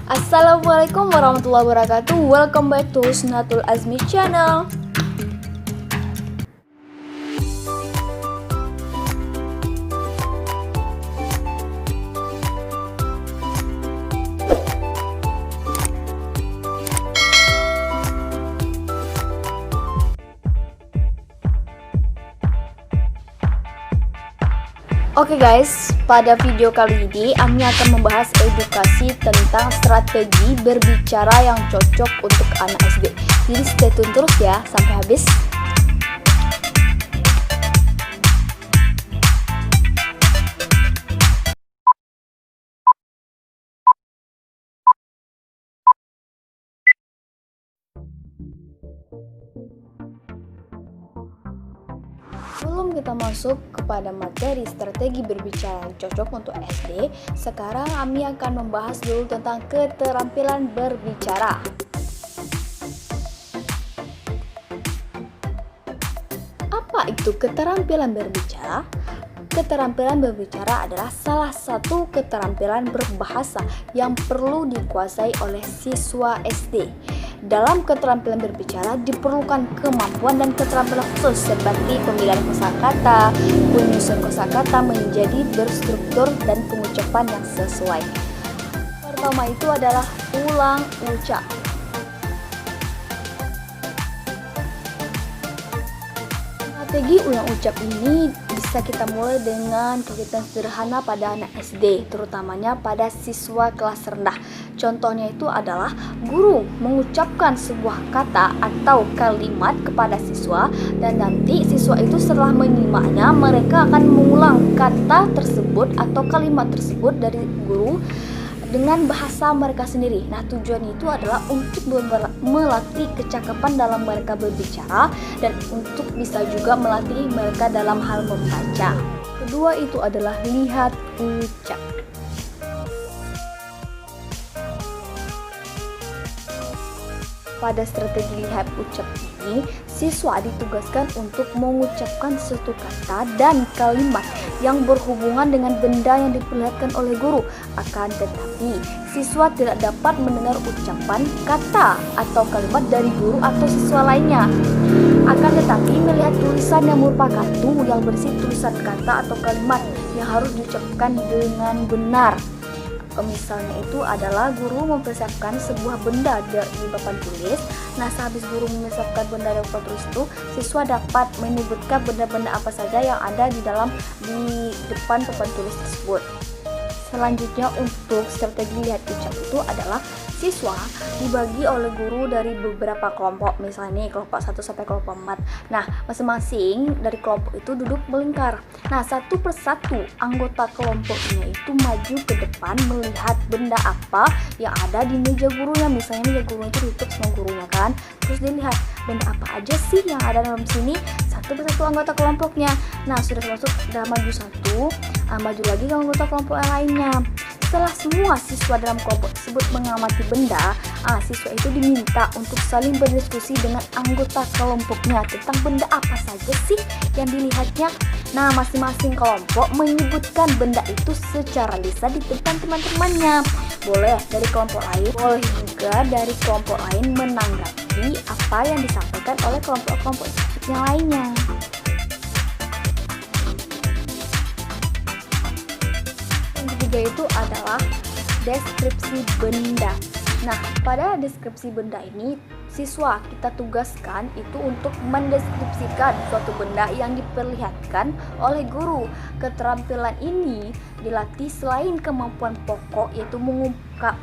Assalamualaikum warahmatullahi wabarakatuh. Welcome back to Husnatul Azmi channel. Oke guys, pada video kali ini Ami akan membahas edukasi tentang strategi berbicara yang cocok untuk anak SD. Jadi stay tune terus ya sampai habis. Sebelum kita masuk kepada materi strategi berbicara yang cocok untuk SD, sekarang Ami akan membahas dulu tentang keterampilan berbicara. Apa itu keterampilan berbicara? Keterampilan berbicara adalah salah satu keterampilan berbahasa yang perlu dikuasai oleh siswa SD. Dalam keterampilan berbicara diperlukan kemampuan dan keterampilan khusus seperti pemilihan kosakata, penyusun kosakata menjadi berstruktur dan pengucapan yang sesuai. Pertama itu adalah ulang ucap. Strategi ulang ucap ini bisa kita mulai dengan kegiatan sederhana pada anak SD, terutamanya pada siswa kelas rendah. Contohnya itu adalah guru mengucapkan sebuah kata atau kalimat kepada siswa, dan nanti siswa itu setelah menyimaknya mereka akan mengulang kata tersebut atau kalimat tersebut dari guru dengan bahasa mereka sendiri. Nah, tujuan itu adalah untuk melatih kecakapan dalam mereka berbicara dan untuk bisa juga melatih mereka dalam hal membaca. Kedua itu adalah lihat ucap. Pada strategi lihat ucap ini, siswa ditugaskan untuk mengucapkan suatu kata dan kalimat yang berhubungan dengan benda yang diperlihatkan oleh guru. Akan tetapi, siswa tidak dapat mendengar ucapan, kata, atau kalimat dari guru atau siswa lainnya. Akan tetapi, melihat tulisan yang merupakan kartu yang berisi tulisan kata atau kalimat yang harus diucapkan dengan benar. Misalnya itu adalah guru mempersiapkan sebuah benda di papan tulis. Nah, sehabis guru mempersiapkan benda di papan tulis itu, siswa dapat menyebutkan benda-benda apa saja yang ada di depan papan tulis tersebut. Selanjutnya untuk strategi lihat ucap itu adalah siswa dibagi oleh guru dari beberapa kelompok, misalnya nih kelompok 1 sampai kelompok 4. Nah, masing-masing dari kelompok itu duduk melingkar. Nah, satu persatu anggota kelompoknya itu maju ke depan melihat benda apa yang ada di meja gurunya. Misalnya meja gurunya itu ditutup sama gurunya kan, terus dilihat benda apa aja sih yang ada dalam sini, satu persatu anggota kelompoknya. Nah, sudah masuk, udah maju satu, maju lagi ke anggota kelompok yang lainnya. Setelah semua siswa dalam kelompok tersebut mengamati benda, siswa itu diminta untuk saling berdiskusi dengan anggota kelompoknya tentang benda apa saja sih yang dilihatnya. Nah, masing-masing kelompok menyebutkan benda itu secara lisan di depan teman-temannya. Boleh dari kelompok lain, boleh juga dari kelompok lain menanggapi apa yang disampaikan oleh kelompok-kelompok yang lainnya. Ketiga itu adalah deskripsi benda. Nah, pada deskripsi benda ini siswa kita tugaskan itu untuk mendeskripsikan suatu benda yang diperlihatkan oleh guru. Keterampilan ini dilatih selain kemampuan pokok yaitu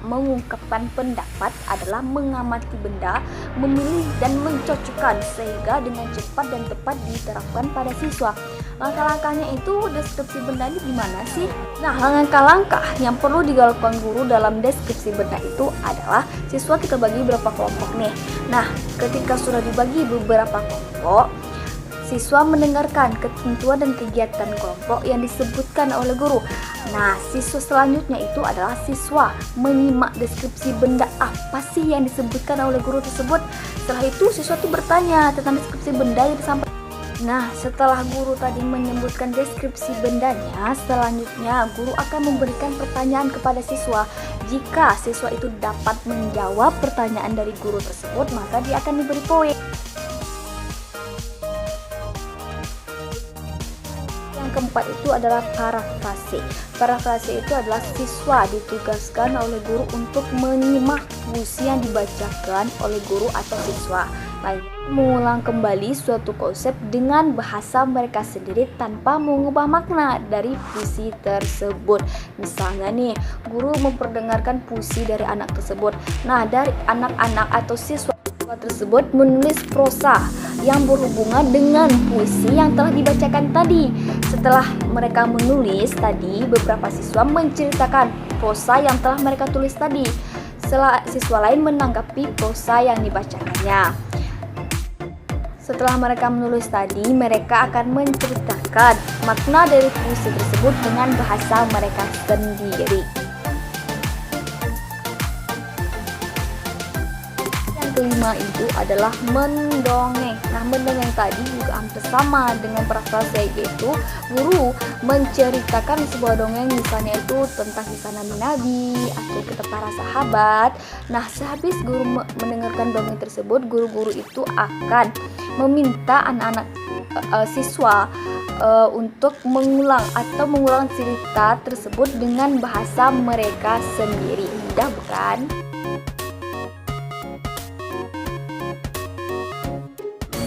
mengungkapkan pendapat adalah mengamati benda, memilih dan mencocokkan sehingga dengan cepat dan tepat diterapkan pada siswa. Langkah-langkahnya itu deskripsi benda ini gimana sih? Nah, langkah-langkah yang perlu dilakukan guru dalam deskripsi benda itu adalah siswa kita bagi beberapa kelompok nih. Nah, ketika sudah dibagi beberapa kelompok, siswa mendengarkan ketentuan dan kegiatan kelompok yang disebutkan oleh guru. Nah, siswa selanjutnya itu adalah siswa menyimak deskripsi benda apa sih yang disebutkan oleh guru tersebut. Setelah itu siswa tuh bertanya tentang deskripsi benda yang disampaikan. Nah, setelah guru tadi menyebutkan deskripsi bendanya, selanjutnya guru akan memberikan pertanyaan kepada siswa Jika siswa itu dapat menjawab pertanyaan dari guru tersebut, maka dia akan diberi poin. Yang keempat itu adalah parafrase. Parafrase itu adalah siswa ditugaskan oleh guru untuk menyimak puisi yang dibacakan oleh guru atau siswa lain, mengulang kembali suatu konsep dengan bahasa mereka sendiri tanpa mengubah makna dari puisi tersebut. Misalnya nih, guru memperdengarkan puisi dari anak tersebut. Nah, dari anak-anak atau siswa tersebut menulis prosa yang berhubungan dengan puisi yang telah dibacakan tadi. Setelah mereka menulis tadi, beberapa siswa menceritakan prosa yang telah mereka tulis tadi. Siswa lain menanggapi prosa yang dibacakannya. Setelah mereka menulis tadi, mereka akan menceritakan makna dari puisi tersebut dengan bahasa mereka sendiri. Kelima itu adalah mendongeng. Nah, mendongeng tadi juga hampir sama dengan parafrase, yaitu guru menceritakan sebuah dongeng, misalnya itu tentang kisah nabi-nabi atau kita para sahabat. Nah, sehabis guru mendengarkan dongeng tersebut, guru-guru itu akan meminta anak-anak siswa untuk mengulang cerita tersebut dengan bahasa mereka sendiri. Mudah bukan?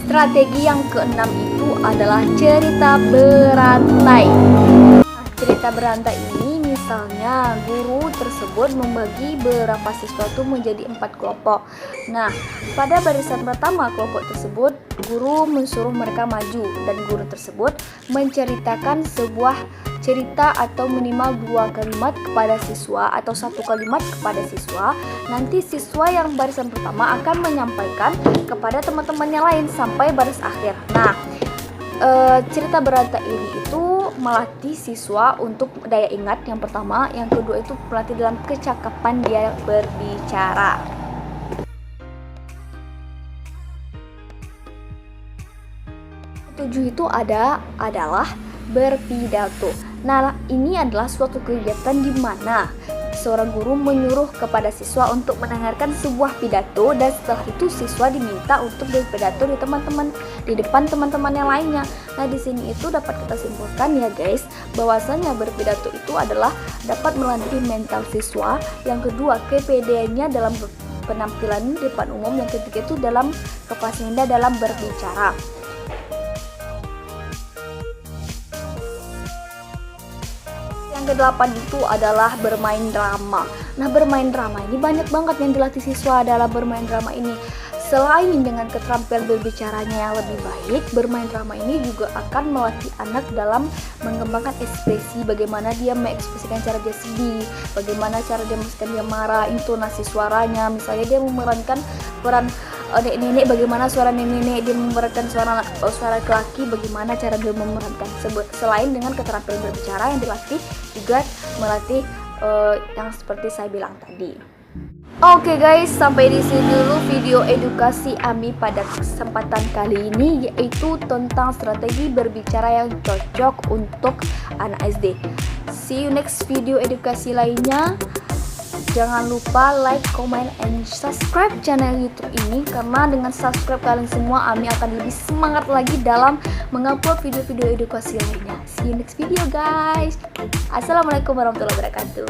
Strategi yang keenam itu adalah cerita berantai. Nah, cerita berantai ini misalnya guru tersebut membagi beberapa siswa itu menjadi 4 kelompok. Nah, pada barisan pertama kelompok tersebut, guru mensuruh mereka maju dan guru tersebut menceritakan sebuah cerita atau minimal 2 kalimat kepada siswa atau 1 kalimat kepada siswa. Nanti siswa yang barisan pertama akan menyampaikan kepada teman-teman yang lain sampai baris akhir. Nah, cerita berantai ini itu melatih siswa untuk daya ingat yang pertama, yang kedua itu melatih dalam kecakapan dia berbicara. Ketujuh itu adalah berpidato. Nah, ini adalah suatu kegiatan di mana seorang guru menyuruh kepada siswa untuk mendengarkan sebuah pidato, dan setelah itu siswa diminta untuk berpidato di depan teman-teman yang lainnya. Nah, di sini itu dapat kita simpulkan ya guys, bahwasanya berpidato itu adalah dapat melatih mental siswa. Yang kedua, kepedeannya dalam penampilan di depan umum. Yang ketiga itu dalam kepasnya dalam berbicara. Yang kedelapan itu adalah bermain drama. Nah, bermain drama ini banyak banget yang dilatih siswa dalam bermain drama ini. Selain dengan keterampilan berbicaranya yang lebih baik, bermain drama ini juga akan melatih anak dalam mengembangkan ekspresi, bagaimana dia mengekspresikan cara dia sedih, bagaimana cara dia memerankan dia marah, intonasi suaranya. Misalnya dia memerankan peran nenek, bagaimana suara nenek, dia memerankan suara laki-laki, bagaimana cara dia memerankan. Selain dengan keterampilan berbicara yang dilatih, juga melatih yang seperti saya bilang tadi. Oke guys, sampai di sini dulu video edukasi Ami pada kesempatan kali ini, yaitu tentang strategi berbicara yang cocok untuk anak SD. See you next video edukasi lainnya. Jangan lupa like, comment, and subscribe channel YouTube ini, karena dengan subscribe kalian semua, Ami akan lebih semangat lagi dalam mengupload video-video edukasi lainnya. See you next video guys. Assalamualaikum warahmatullahi wabarakatuh.